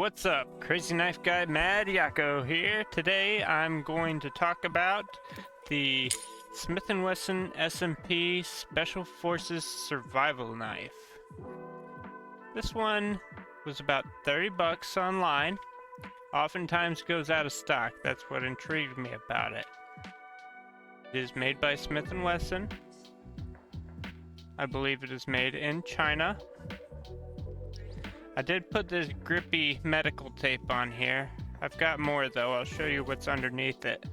What's up? Crazy Knife Guy Mad Yako here. Today I'm going to talk about the Smith & Wesson SMP Special Forces Survival Knife. This one was about 30 bucks online. Oftentimes goes out of stock. That's what intrigued me about it. It is made by Smith & Wesson. I believe it is made in China. I did put this grippy medical tape on here. I've got more though. I'll show you what's underneath it.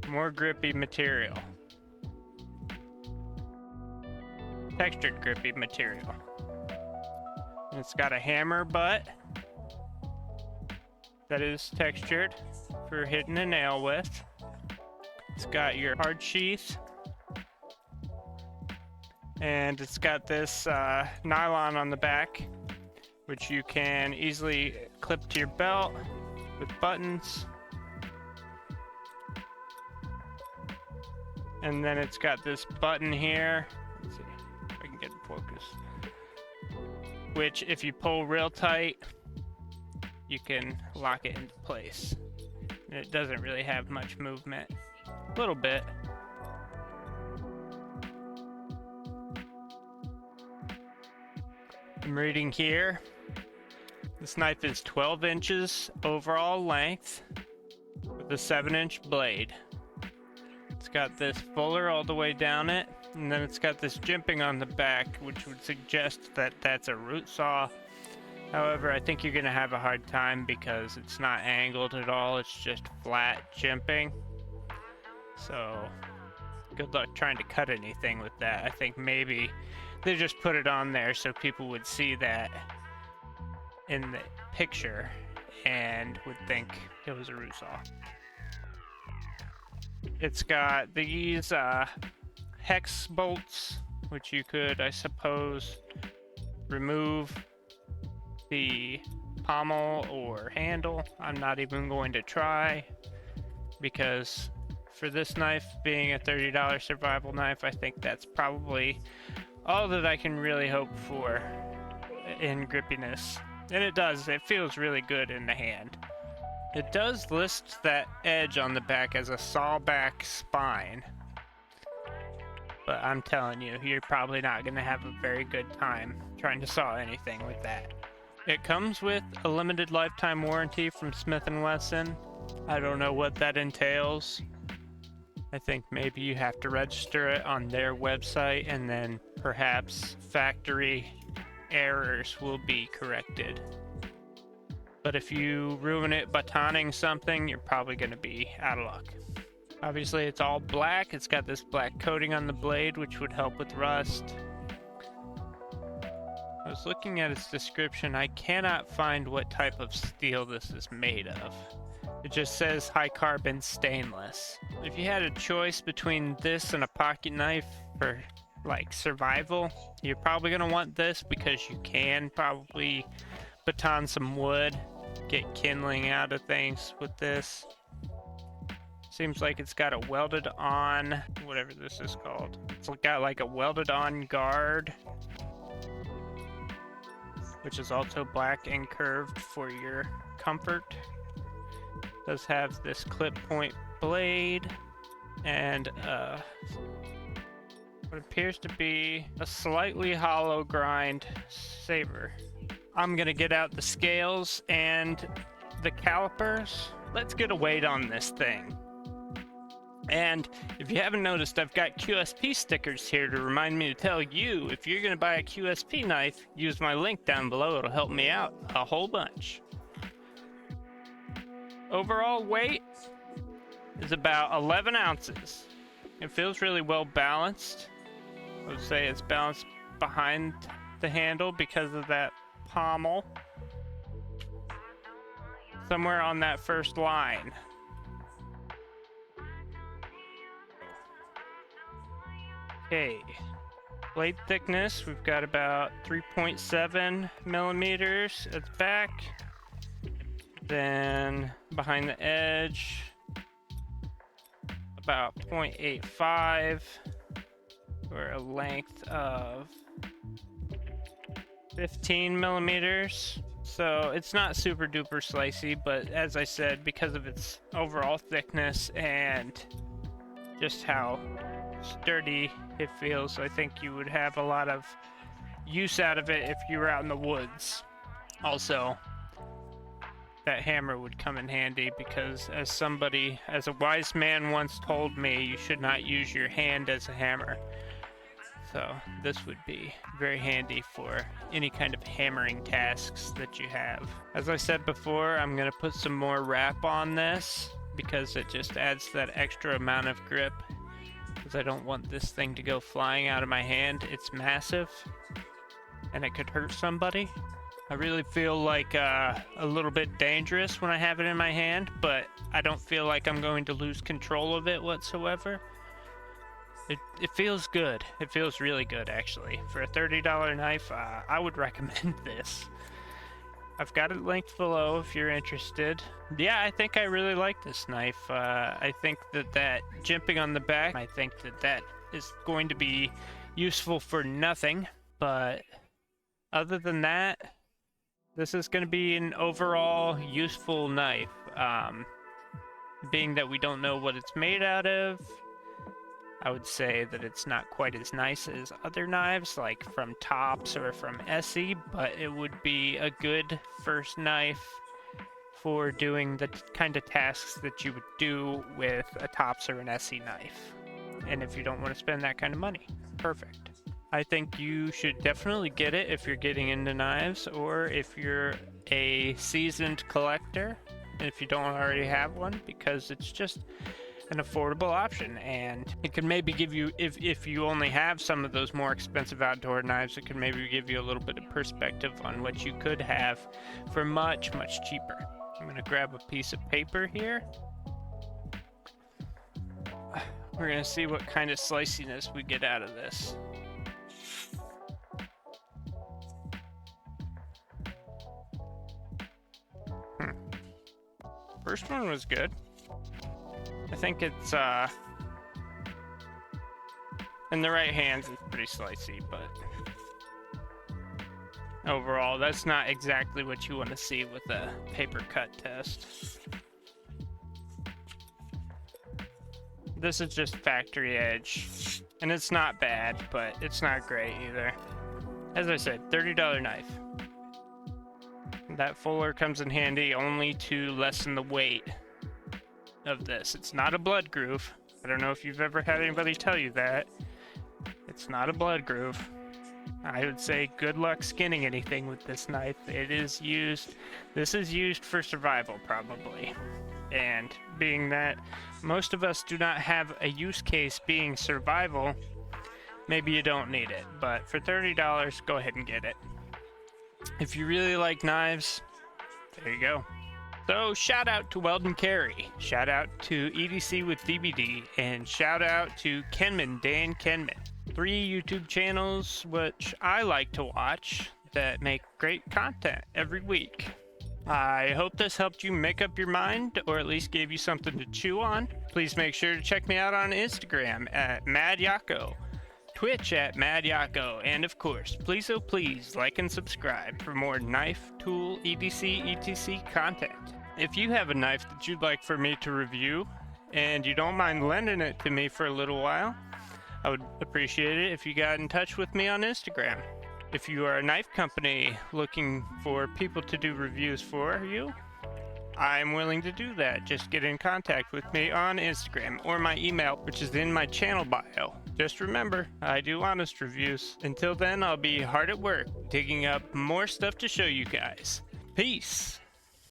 More grippy material. Textured grippy material. And it's got a hammer butt that is textured for hitting a nail with. It's got your hard sheath. And it's got this nylon on the back, which you can easily clip to your belt with buttons. And then it's got this button here. Let's see if I can get in focus. Which, if you pull real tight, you can lock it into place. And it doesn't really have much movement. A little bit. I'm reading here. This knife is 12 inches overall length with a 7-inch blade. It's got this fuller all the way down it, and then it's got this jimping on the back, which would suggest that that's a root saw. However, I think you're going to have a hard time because it's not angled at all. It's just flat jimping. So, good luck trying to cut anything with that. I think maybe they just put it on there so people would see that in the picture and would think it was a root saw. It's got these hex bolts, which you could, I suppose, remove the pommel or handle. I'm not even going to try because for this knife being a $30 survival knife, I think that's probably all that I can really hope for in grippiness. And it does, it feels really good in the hand. It does list that edge on the back as a sawback spine. But I'm telling you, you're probably not going to have a very good time trying to saw anything with that. It comes with a limited lifetime warranty from Smith & Wesson. I don't know what that entails. I think maybe you have to register it on their website and then perhaps factory errors will be corrected. But if you ruin it batoning something, you're probably going to be out of luck. Obviously it's all black. It's got this black coating on the blade which would help with rust. I was looking at its description. I cannot find what type of steel this is made of. It just says high carbon stainless. If you had a choice between this and a pocket knife for like survival, you're probably gonna want this because you can probably baton some wood, get kindling out of things with this. Seems like it's got a welded on, whatever this is called. It's got like a welded on guard, which is also black and curved for your comfort. Does have this clip point blade and what appears to be a slightly hollow grind saber. I'm gonna get out the scales and the calipers. Let's get a weight on this thing. And if you haven't noticed, I've got QSP stickers here to remind me to tell you if you're gonna buy a QSP knife, use my link down below. It'll help me out a whole bunch. Overall weight is about 11 ounces. It feels really well balanced. I would say it's balanced behind the handle because of that pommel. Somewhere on that first line. Okay. Blade thickness, we've got about 3.7 millimeters at the back. Then behind the edge, about 0.85, or a length of 15 millimeters. So it's not super duper slicey, but as I said, because of its overall thickness and just how sturdy it feels, I think you would have a lot of use out of it if you were out in the woods. Also, that hammer would come in handy because as a wise man once told me, you should not use your hand as a hammer. So this would be very handy for any kind of hammering tasks that you have. As I said before, I'm going to put some more wrap on this because it just adds that extra amount of grip, because I don't want this thing to go flying out of my hand. It's massive and it could hurt somebody. I really feel like a little bit dangerous when I have it in my hand, but I don't feel like I'm going to lose control of it whatsoever. It feels good. It feels really good, actually. For a $30 knife, I would recommend this. I've got it linked below if you're interested. Yeah, I think I really like this knife. I think that jimping on the back, I think that is going to be useful for nothing. But other than that, this is going to be an overall useful knife. Being that we don't know what it's made out of, I would say that it's not quite as nice as other knives, like from Tops or from Essie, but it would be a good first knife for doing the kind of tasks that you would do with a Tops or an Essie knife. And if you don't want to spend that kind of money, perfect. I think you should definitely get it if you're getting into knives, or if you're a seasoned collector, and if you don't already have one, because it's just an affordable option, and it can maybe give you, if you only have some of those more expensive outdoor knives, it can maybe give you a little bit of perspective on what you could have for much, much cheaper. I'm gonna grab a piece of paper here. We're gonna see what kind of sliciness we get out of this. First one was good. I think it's, in the right hands, it's pretty slicey, but overall, that's not exactly what you want to see with a paper cut test. This is just factory edge, and it's not bad, but it's not great either. As I said, $30 knife. That fuller comes in handy only to lessen the weight of this. It's not a blood groove. I don't know if you've ever had anybody tell you that. It's not a blood groove. I would say good luck skinning anything with this knife. This is used for survival, probably. And being that most of us do not have a use case being survival, maybe you don't need it. But for $30, go ahead and get it. If you really like knives, there you go. So shout out to Weldon Carey, shout out to EDC with DBD, and shout out to Kenman, Dan Kenman. 3 YouTube channels which I like to watch that make great content every week. I hope this helped you make up your mind, or at least gave you something to chew on. Please make sure to check me out on Instagram at MadYako, Twitch at MadYako, and of course, please oh please like and subscribe for more knife, tool, EDC, etc. content. If you have a knife that you'd like for me to review, and you don't mind lending it to me for a little while, I would appreciate it if you got in touch with me on Instagram. If you are a knife company looking for people to do reviews for you, I'm willing to do that. Just get in contact with me on Instagram or my email, which is in my channel bio. Just remember, I do honest reviews. Until then, I'll be hard at work digging up more stuff to show you guys. Peace!